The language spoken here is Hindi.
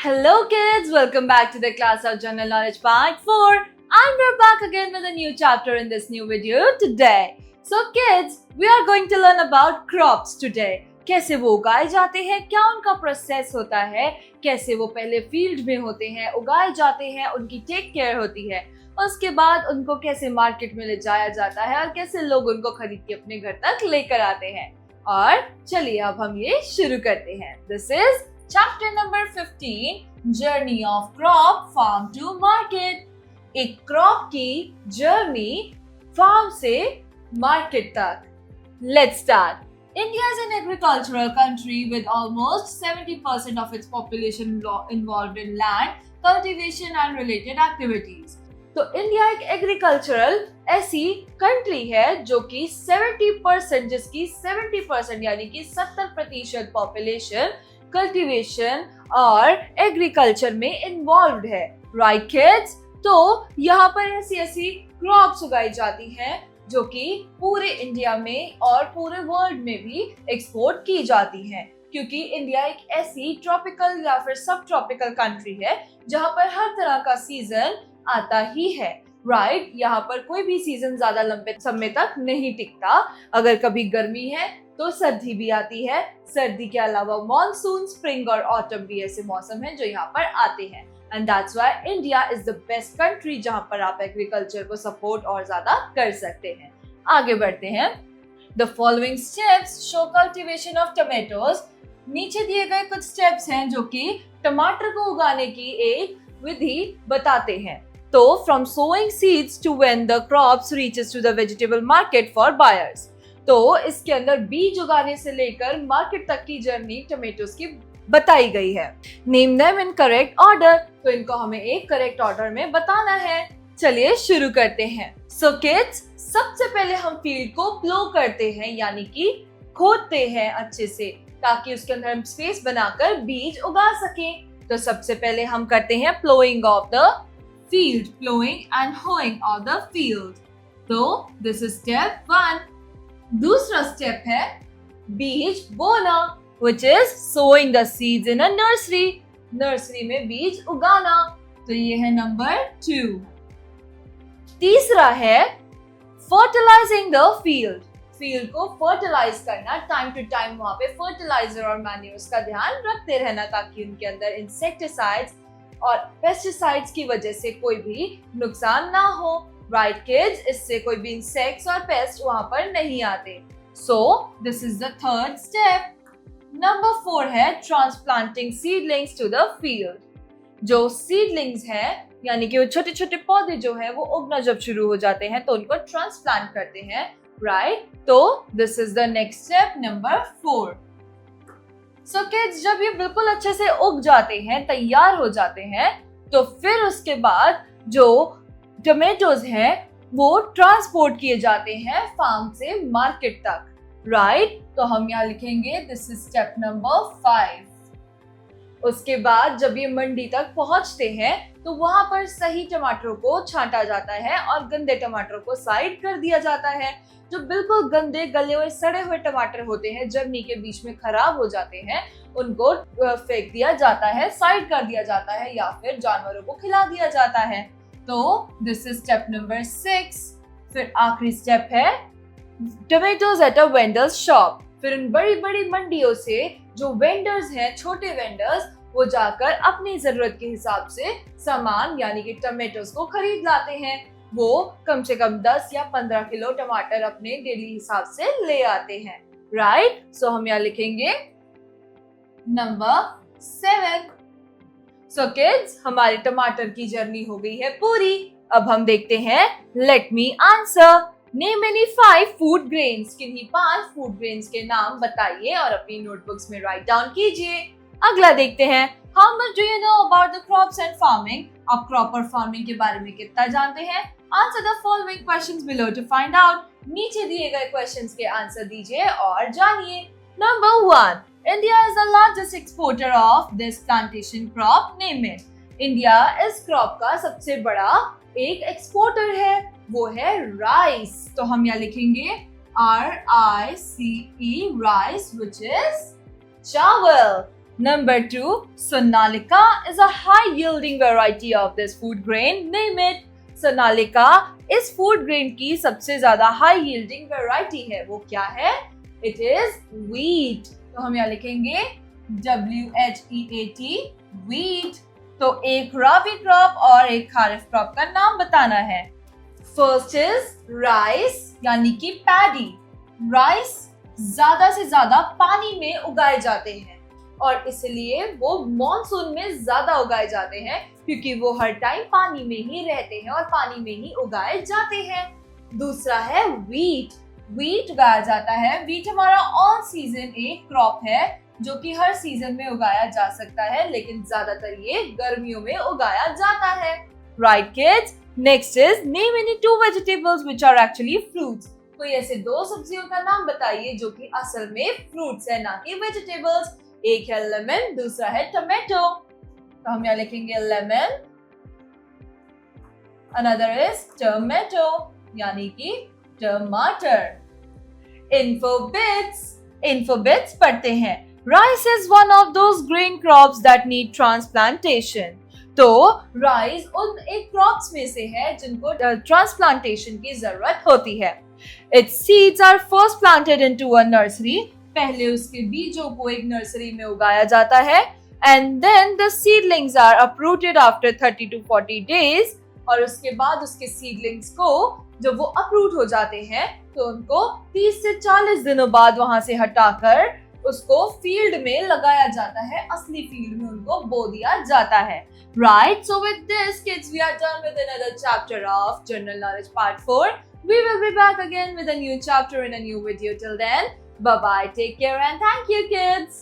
Hello kids, welcome back to the class of General Knowledge Part 4 and we're back again with a new chapter in this new video today. So kids, we are going to learn about crops today. कैसे वो उगाए जाते हैं, क्या उनका प्रोसेस होता है, कैसे वो पहले फील्ड में होते हैं, उगाए जाते हैं, उनकी टेक केयर होती है, उसके बाद उनको कैसे मार्केट में ले जाया जाता है और कैसे लोग उनको खरीद के अपने घर तक लेकर आते हैं। और चलिए अब हम ये शुरू करते हैं। This is Chapter number 15, Journey of Crop Farm to Market. एक क्रॉप की जर्नी फार्म से मार्केट तक। Let's start. India is an agricultural country with almost 70% of its population involved in land, cultivation and related activities. तो इंडिया एक एग्रीकल्चरल ऐसी कंट्री है जो कि 70% जिसकी 70% यानी कि 70% पॉपुलेशन कल्टीवेशन और एग्रीकल्चर में इन्वॉल्व्ड है। Right kids? तो यहाँ पर ऐसी ऐसी क्रॉप्स उगाई जाती हैं जो कि पूरे इंडिया में और पूरे वर्ल्ड में भी एक्सपोर्ट की जाती हैं, क्योंकि इंडिया एक ऐसी ट्रॉपिकल या फिर सब ट्रॉपिकल कंट्री है जहाँ पर हर तरह का सीजन आता ही है। राइट? यहाँ पर कोई भी सीजन ज्यादा लंबे समय तक नहीं टिकता। अगर कभी गर्मी है तो सर्दी भी आती है। सर्दी के अलावा मॉनसून, स्प्रिंग और ऑटम भी ऐसे मौसम हैं जो यहाँ पर आते हैं। And that's why India is the best country जहाँ पर आप एग्रीकल्चर को सपोर्ट और ज्यादा कर सकते हैं। आगे बढ़ते हैं। The following steps show cultivation of tomatoes. नीचे दिए गए कुछ स्टेप्स हैं जो कि टमाटर को उगाने की एक विधि बताते हैं। तो from sowing seeds to when the crops reaches to the vegetable market for buyers. तो इसके अंदर बीज उगाने से लेकर मार्केट तक की जर्नी टमेटोज की बताई गई है। Name them in correct order. तो इनको हमें एक करेक्ट ऑर्डर में बताना है। चलिए शुरू करते हैं। सो किड्स, सबसे पहले हम फील्ड को प्लो करते हैं, यानी कि खोदते हैं अच्छे से, ताकि उसके अंदर हम स्पेस बनाकर बीज उगा सकें। तो सबसे पहले हम करते हैं ploughing of the field, ploughing and hoeing of the field. तो दिस इज स्टेप 1। दूसरा स्टेप है बीज बोना, which is sowing the seeds in a nursery. Nursery में बीज उगाना। तो ये है नंबर 2। तीसरा है fertilizing the field. फील्ड को फर्टिलाइज करना, टाइम टू टाइम वहां पे फर्टिलाइजर और मैन्यूर्स का ध्यान रखते रहना ताकि उनके अंदर इंसेक्टिसाइड्स और पेस्टिसाइड्स की वजह से कोई भी नुकसान ना हो। Right kids? इससे कोई भी इंसेक्ट्स और पेस्ट वहां पर नहीं आते। So this is the third step. Number 4 है transplanting seedlings to the field. जो सीडलिंग्स हैं, यानी कि वो छोटे छोटे पौधे जो है वो उगना जब शुरू हो जाते हैं तो उनको ट्रांसप्लांट करते हैं। राइट? तो this is the next step number 4। So kids, जब ये बिल्कुल अच्छे से उग जाते हैं, तैयार हो जाते हैं, तो फिर उसके बाद जो टमेटोज हैं वो ट्रांसपोर्ट किए जाते हैं फार्म से मार्केट तक। राइट? तो हम यहाँ लिखेंगे दिस इज स्टेप नंबर 5। उसके बाद जब ये मंडी तक पहुंचते हैं तो वहां पर सही टमाटरों को छांटा जाता है और गंदे टमाटरों को साइड कर दिया जाता है। जो बिल्कुल गंदे, गले हुए, सड़े हुए टमाटर होते हैं, जर्नी के बीच में खराब हो जाते हैं, उनको फेंक दिया जाता है, साइड कर दिया जाता है या फिर जानवरों को खिला दिया जाता है। तो दिस इज स्टेप नंबर 6। फिर आखिरी स्टेप है tomatoes at a vendors shop. फिर उन बड़ी बड़ी मंडियों से जो वेंडर्स हैं, छोटे वेंडर्स, वो जाकर अपनी जरूरत के हिसाब से सामान यानी कि टमेटोज को खरीद लाते हैं। वो कम से कम 10 या 15 किलो टमाटर अपने डेली हिसाब से ले आते हैं। राइट? सो हम यहाँ लिखेंगे नंबर 7। सो किड्स, हमारे टमाटर की जर्नी हो गई है पूरी। अब हम देखते हैं let me answer. Name any 5 food grains. किन्हीं 5 फूड ग्रेन्स के नाम बताइए और अपनी नोटबुक्स में राइट डाउन कीजिए। अगला देखते हैं how much do you know about the crops and farming. आप क्रॉप और फार्मिंग के बारे में कितना जानते हैं? Answer the following questions below to find out. नीचे दिए गए क्वेश्चंस के आंसर दीजिए और जानिए। Number 1, India is the largest exporter of this plantation crop. Name it. India इस क्रॉप का सबसे बड़ा एक एक्सपोर्टर है, वो है राइस। तो हम यहाँ लिखेंगे RICE, राइस, which is चावल। Number 2, Sonalika is a high-yielding variety of this food grain. Name it. Sonalika इस food grain की सबसे ज्यादा high-yielding variety है. वो क्या है? It is wheat. तो हम यहाँ लिखेंगे WHEAT, wheat. तो एक rabi crop और एक kharif crop का नाम बताना है. First is rice, यानी कि paddy. Rice ज्यादा से ज्यादा पानी में उगाए जाते हैं और इसलिए वो मॉनसून में ज्यादा उगाए जाते हैं क्योंकि वो हर टाइम पानी में ही रहते हैं और पानी में ही उगाए जाते हैं. दूसरा है wheat. wheat उगाया जाता है. wheat हमारा ऑल सीजन एक क्रॉप है जो कि हर सीजन में उगाया जा सकता है, लेकिन ज्यादातर ये गर्मियों में उगाया जाता है. Right kids? Next is name any two vegetables which are actually fruits. कोई ऐसे दो सब्जियों का नाम बताइए जो कि असल में फ्रूट्स है ना कि वेजिटेबल्स. एक है लेमन, दूसरा है टोमेटो. तो हम यहाँ लिखेंगे लेमन. अनदर इज टोमेटो, यानी कि टमाटर. इन्फोबिट्स पढ़ते हैं. Rice is one of those grain crops that need transplantation. तो राइस उन एक क्रॉप्स में से है जिनको ट्रांसप्लांटेशन की जरूरत होती है. Its seeds are first planted into a nursery. पहले उसके बीजों को एक नर्सरी में उगाया जाता है. And then the seedlings are uprooted after 30 to 40 days. और उसके बाद उसके सीडलिंग्स को जब वो अपरूट हो जाते हैं तो उनको 30 से 40 दिनों बाद वहां से हटाकर उसको फील्ड में लगाया जाता है. असली फील्ड में उनको बो दिया जाता है. Right, so with this kids we are done with another chapter of General Knowledge Part 4. We will be back again with a new chapter in a new video. Till then, bye bye, take care and thank you kids.